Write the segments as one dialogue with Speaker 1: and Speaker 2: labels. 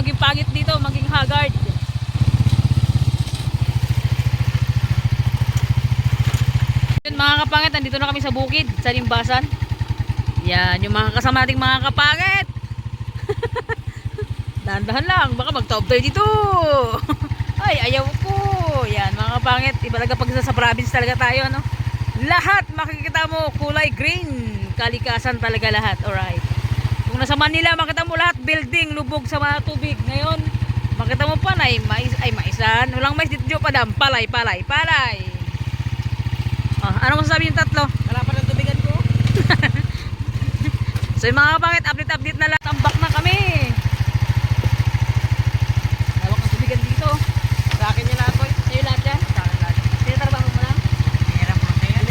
Speaker 1: maging pangit dito, maging haggard. Yun mga kapangit, nandito na kami sa bukid, sa Limbasan. Yan, yung mga kasama nating mga kapangit. Dahan-dahan lang, baka mag-top tayo dito. Ay, ayaw ko. Yan, mga kapangit, iba talaga pag sa province talaga tayo, no? Lahat makikita mo kulay green. Kalikasan talaga lahat, alright. Kung nasa Manila, makita mo lahat building, lubog sa mga tubig. Ngayon, makita mo pa na maisan. Walang mais dito pa dam, palay. Ano masasabi yung tatlo?
Speaker 2: Wala pa ng tubigan ko.
Speaker 1: So yung mga kapangit, update na lang. Tambak na kami. Tawag ng tubigan dito.
Speaker 2: Sa akin yung lahat, boy.
Speaker 1: Sa'yo lahat yan?
Speaker 2: Sa akin lahat.
Speaker 1: Tinatrabaho mo lang?
Speaker 2: Hirap mo na yan.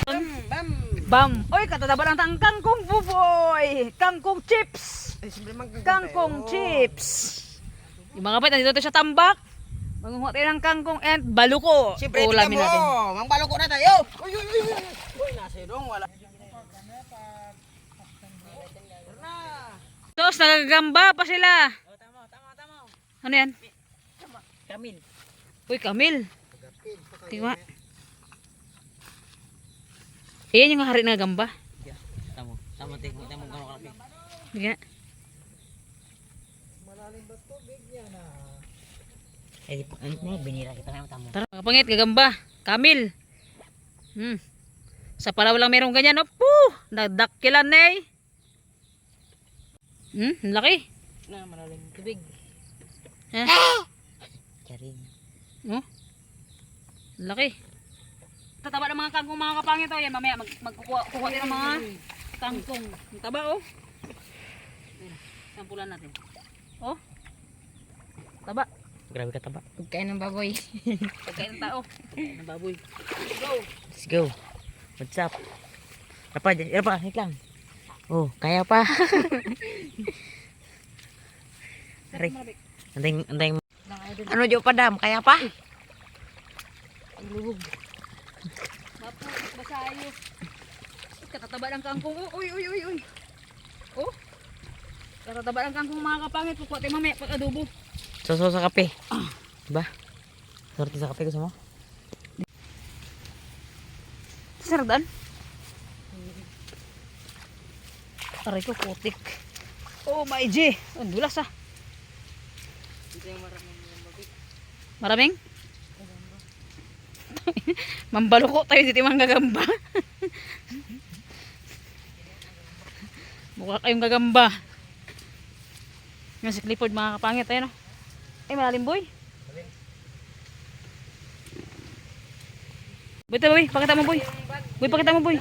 Speaker 2: Bam!
Speaker 1: Bam! Oy, katadaba lang tang kangkong buboy! Kangkong chips!
Speaker 2: Ay, simple
Speaker 1: Kangkong chips! Yung mga kapit, nandito tayo sa tambak. Mangunguha tayo ng kangkong and baluko.
Speaker 2: Siyempre, tingnan
Speaker 1: Ulamin
Speaker 2: mo.
Speaker 1: natin.
Speaker 2: Mangbalo ko na tayo. Uy! Uy, nasa ilong. Wala.
Speaker 1: Tos, nagagamba pa sila.
Speaker 2: Tama.
Speaker 1: Ano yan?
Speaker 2: Kamil.
Speaker 1: Uy, Kamil. Tingwa. Iyan yung hari na gamba.
Speaker 2: Tama, tingnan mo gano'ng kalaki.
Speaker 1: Sige.
Speaker 2: Binira kita ngayon, tamo.
Speaker 1: Tara, mga pangit, gagamba. Kamil. Sa Palaw lang merong ganyan. Opo, nagdakilan na eh. Ang laki.
Speaker 2: Na, malalim tubig.
Speaker 1: Eh?
Speaker 2: Charing.
Speaker 1: Oh, ang laki. Tataba ng mga kangkong mga kapangit. Oh. Yan, mamaya magkukuha din ng mga kangkong. Ang taba oh. Ayan, sampulan natin. Oh. Taba.
Speaker 2: Grabe ka taba.
Speaker 3: Pagkain ng baboy.
Speaker 1: Pagkain ng tao. Pagkain ng baboy. Let's go.
Speaker 2: Let's go. What's up? Apa, hit lang. Oh, kaya pa. Aray. Anday. Ano jo padam, kaya pa?
Speaker 1: Ang lubog. Mapukit basayo. Katataba ng kangkong. Uy. Oh. Katataba ng kangkong mga kapangit. Kukuha tayo mamaya pag adobo.
Speaker 2: So sa kape. Diba? Sorte sa kape gusto mo?
Speaker 1: Sardan. Aray ko, putik. Oh my G. Ang dulas ah. Maraming? Mambaluko tayo dito mga gagamba. Mukha kayong gagamba. Yung si Clifford mga kapangit tayo no. Ay malalim boy. Boy, pakita mo boy. Pakita mo boy.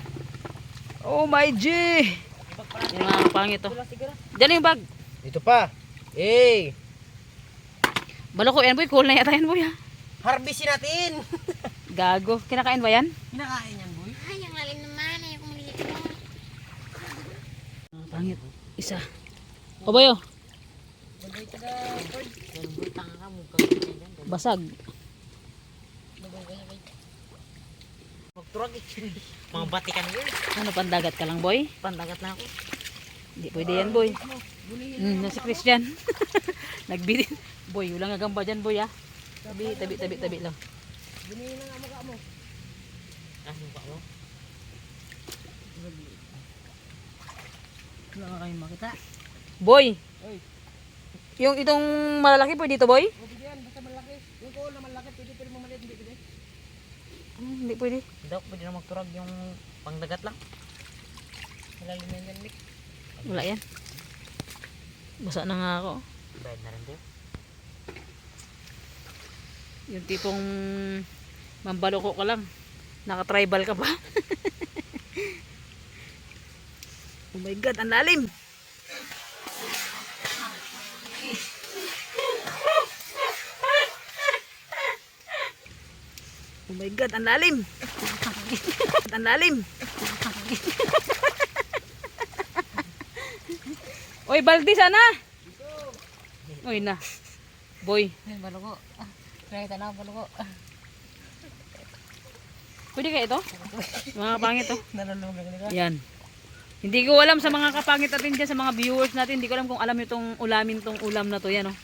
Speaker 1: Oh my G. Yung mga kapangit to. Diyan yung bag.
Speaker 2: Dito pa. Eh,
Speaker 1: Baloko yan boy, cool na yata yan boy ha.
Speaker 2: harvestin natin.
Speaker 1: Gago, kinakain ba yan?
Speaker 2: Kinakain yan, boy.
Speaker 3: Ay, ang lalim naman. Ayaw kong maliit mo.
Speaker 1: Pangit, isa. O boyo, basag.
Speaker 2: Magturag eh. Mga batikan yun.
Speaker 1: Ano, pandagat ka lang boy?
Speaker 2: Pandagat na ako.
Speaker 1: Hindi pwede yan boy. Si Christian. Nagbili. Boy, walang gagamba dyan boy ha. Tabi lang.
Speaker 2: Bunihin na nga mukha mo. Ah, mukha mo?
Speaker 1: Wala ka kayong makita. Boy!
Speaker 2: Oy.
Speaker 1: Yung itong malalaki po dito boy?
Speaker 2: O, bigyan. Basta malaki. Yung kool na malaki. Pwede mo maliit. Hindi pwede.
Speaker 1: Hindi pwede.
Speaker 2: Hindi ako pwede na magturag yung pangdagat lang. Malalim na yan, Mick.
Speaker 1: Wala yan. Basa na nga ako.
Speaker 2: Bayad na rin tayo.
Speaker 1: Yung tipong mambaloko ka lang. Naka-tribal ka pa. Oh my God, ang lalim. Oh my God, ang lalim. Ang lalim. Oy, baldi sana. Oy na. Boy.
Speaker 3: Ay, baluko. Nakita na ang baluko.
Speaker 1: Pwede kaya ito? Mga pangit to.
Speaker 2: Nalulungan nila.
Speaker 1: Yan. Hindi ko alam sa mga kapangit natin dyan, sa mga viewers natin, hindi ko alam kung alam nyo itong ulamin tong ulam na to. Yan oh.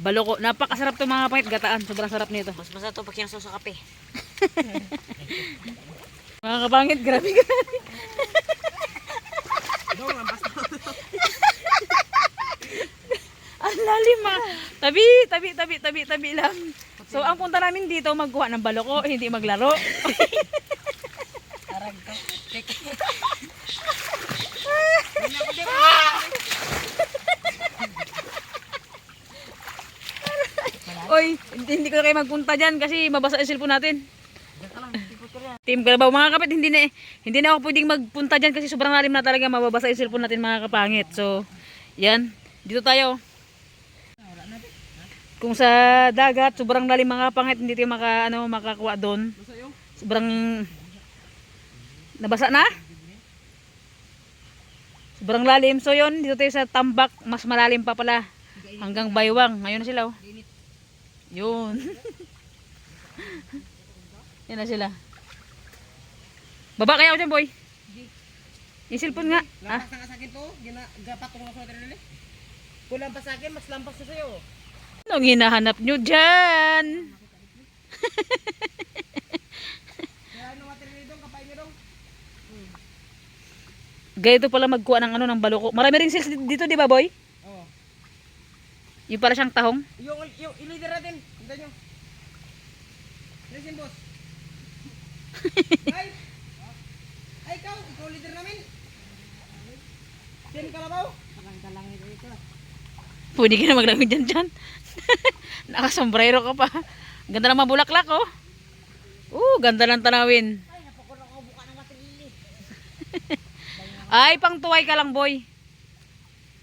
Speaker 1: Baloko. Napakasarap itong mga kapangit. Gataan. Sobrang sarap nito.
Speaker 2: Mas masarap to pag sinasaw sa kape.
Speaker 1: Mga kapangit, grabe ka. Ang lalim ah. Tabi lang. So ang punta namin dito, magkuha ng baloko, hindi maglaro. Oy, hindi ko na kayo magpunta dyan kasi mabasa yung cellphone natin. Team Kalabaw mga kapit, hindi na ako pwedeng magpunta dyan kasi sobrang lalim na talaga, mababasa yung cellphone natin mga kapangit. So, yan, dito tayo. Kung sa dagat, sobrang lalim mga kapangit, hindi tayo makakuha doon. Sobrang nabasa na. Sobrang lalim. So yun, dito tayo sa tambak, mas malalim pa pala. Hanggang baywang. Ngayon na sila oh. Yun. Yan na sila. Baba kaya ako dyan, boy. Yung cellphone nga. Ah.
Speaker 2: Lampas na sa akin to. Gapat ko sa akin nila. Kung lampas sa akin, mas lampas sa sa'yo.
Speaker 1: Anong hinahanap nyo dyan? Ganito pala magkuha ng ng baloko. Marami ring sales dito, di ba, boy?
Speaker 2: Oo.
Speaker 1: Yung para siyang tahong.
Speaker 2: Yung leader natin. Tignan nyo. Listen, boss. Ay! Ay, ikaw leader namin. Team Kalabaw. Lang ito.
Speaker 1: Pwede ka na maglamig dyan. Nakasombrero ka pa. Ganda ng mga bulaklak, oh. Ganda ng tanawin.
Speaker 2: Ay, napakulong ako buka ng matilili.
Speaker 1: Ay, pangtuway ka lang, boy.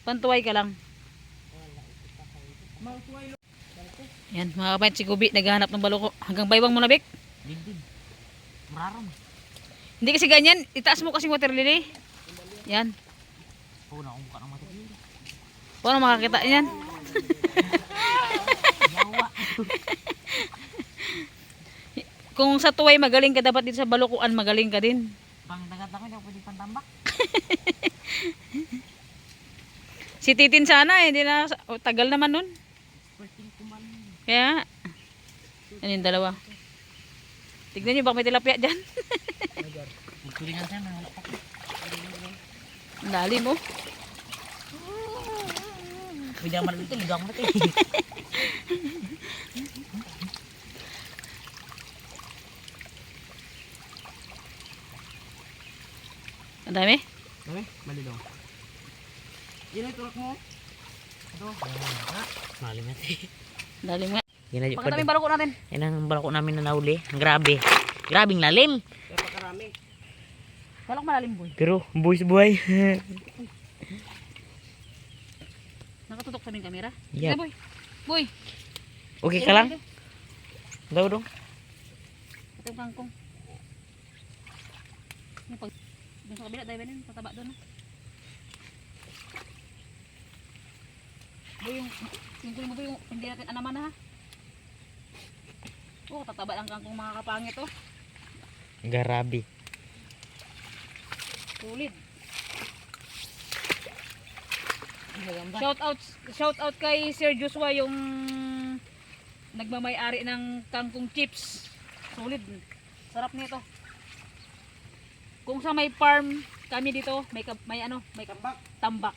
Speaker 1: Pantuway ka lang. Yan, mga kapatid, si Kubi, naghahanap ng baloko. Hanggang baywang mo na, Bek.
Speaker 2: Dindin. Mararam.
Speaker 1: Hindi kasi ganyan. Itaas mo kasing water lily. Yan.
Speaker 2: Oo na akong buka ng matilili.
Speaker 1: Paano makakita yan?
Speaker 2: Yawa.
Speaker 1: Kung sa tuway magaling ka, dapat dito sa balokuan magaling ka din.
Speaker 2: Pang dagat ako, hindi ako pwede pantambak.
Speaker 1: Si Titin sana, hindi na, tagal naman nun. Kaya, yan yung dalawa. Tignan nyo, baka may tilapia dyan.
Speaker 2: Magtulingan sa'yo, may halapak.
Speaker 1: Ang lalim, oh.
Speaker 2: Pwede ako malito, ligaw ako natin.
Speaker 1: Ang dami?
Speaker 2: Dami? Malilaw. Yan ay tulak mo. Ito. Malim natin.
Speaker 1: Lalim nga.
Speaker 2: Yan ay
Speaker 1: Pakita mo yung baloko natin.
Speaker 2: yan ang balako namin na nauli. Ang grabe. Grabing lalim. Napakarami.
Speaker 1: Balok malalim, boy.
Speaker 2: Pero buhay sa buhay.
Speaker 1: Nakatutok sa aming kamera.
Speaker 2: Yep.
Speaker 1: Sige, boy. Boy.
Speaker 2: Okay ka lang? Daw dong.
Speaker 1: Ito yung kangkong. Yung pag... Doon sa kabila, dahil sa taba doon. Boy, yung kuling mo boy, yung hindi natin anaman na ha. Tataba lang kangkong mga kapangit oh.
Speaker 2: Garabi.
Speaker 1: Tulid. Shout out kay Sir Joshua yung nagmamay-ari ng kangkong chips. Solid. Sarap nito. Kung sa may farm kami dito, may tambak.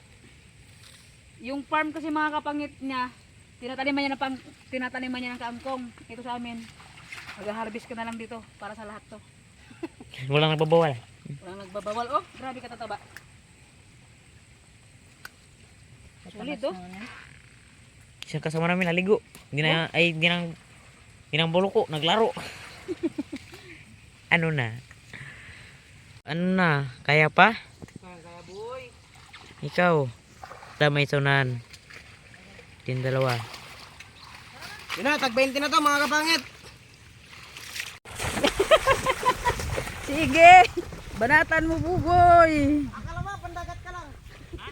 Speaker 1: Yung farm kasi mga kapangit niya, tinataniman niya ng kangkong. Ito sa amin. Mag-harvest ka na lang dito para sa lahat to.
Speaker 2: Walang nagbabawal.
Speaker 1: Walang nagbabawal. Oh, grabe katataba. Sulit oh.
Speaker 2: Isang kasama namin naligo. Hindi nang buluko, naglaro. Ano na? Kaya pa? Kaya boy. Ikaw. Damay sunan. Yung dalawa.
Speaker 4: Yun na, tag 20 na to mga kapangit.
Speaker 1: Sige. Banatan mo bugoy.
Speaker 4: Akala mo, pandagat ka lang.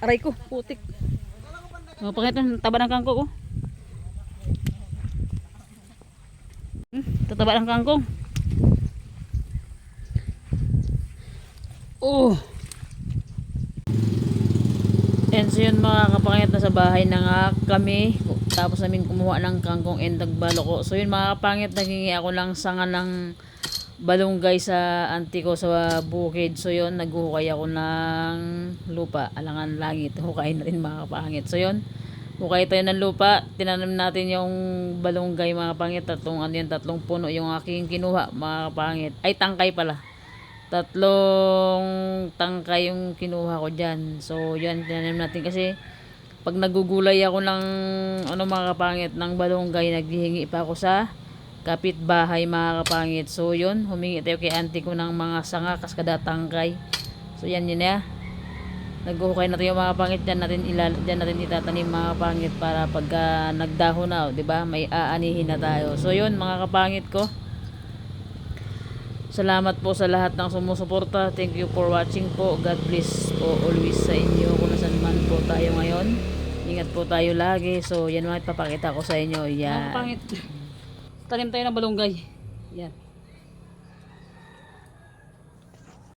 Speaker 1: Aray ko, putik. Mga pangit ng taba ng kangkong oh. Tataba ng kangkong. Oh. Ayan, so yun mga kapangit, na sa bahay na nga kami. Tapos namin kumuha ng kangkong and nagbaloko. So yun mga kapangit, naghingi ako ng sanga ng balunggay sa auntie ko sa bukid. So yun, naghuhukay ako ng lupa, alangan langit. Hukayin na rin mga kapangit. So yun, hukay tayo ng lupa. Tinanim natin yung balunggay mga kapangit. Tatlong puno yung aking kinuha mga kapangit. Ay, tangkay pala. 3 tangkay yung kinuha ko dyan. So yan, tinanim natin kasi pag nagugulay ako ng mga kapangit ng balunggay, naghihingi pa ako sa kapitbahay mga kapangit. So yun, humingi tayo kay auntie ko ng mga sanga kaskada tangkay. So yan yun ya. Naghuhukay natin yung mga kapangit, dyan natin itatanim mga kapangit para pagka nagdahon na, 'di ba? May aanihin na tayo. So yun mga kapangit ko. Salamat po sa lahat ng sumusuporta. Thank you for watching po. God bless po always sa inyo kung nasan man po tayo ngayon. Ingat po tayo lagi. So yan mga ipapakita ko sa inyo. Yan. Pangit. Tanim tayo ng balunggay. Yan.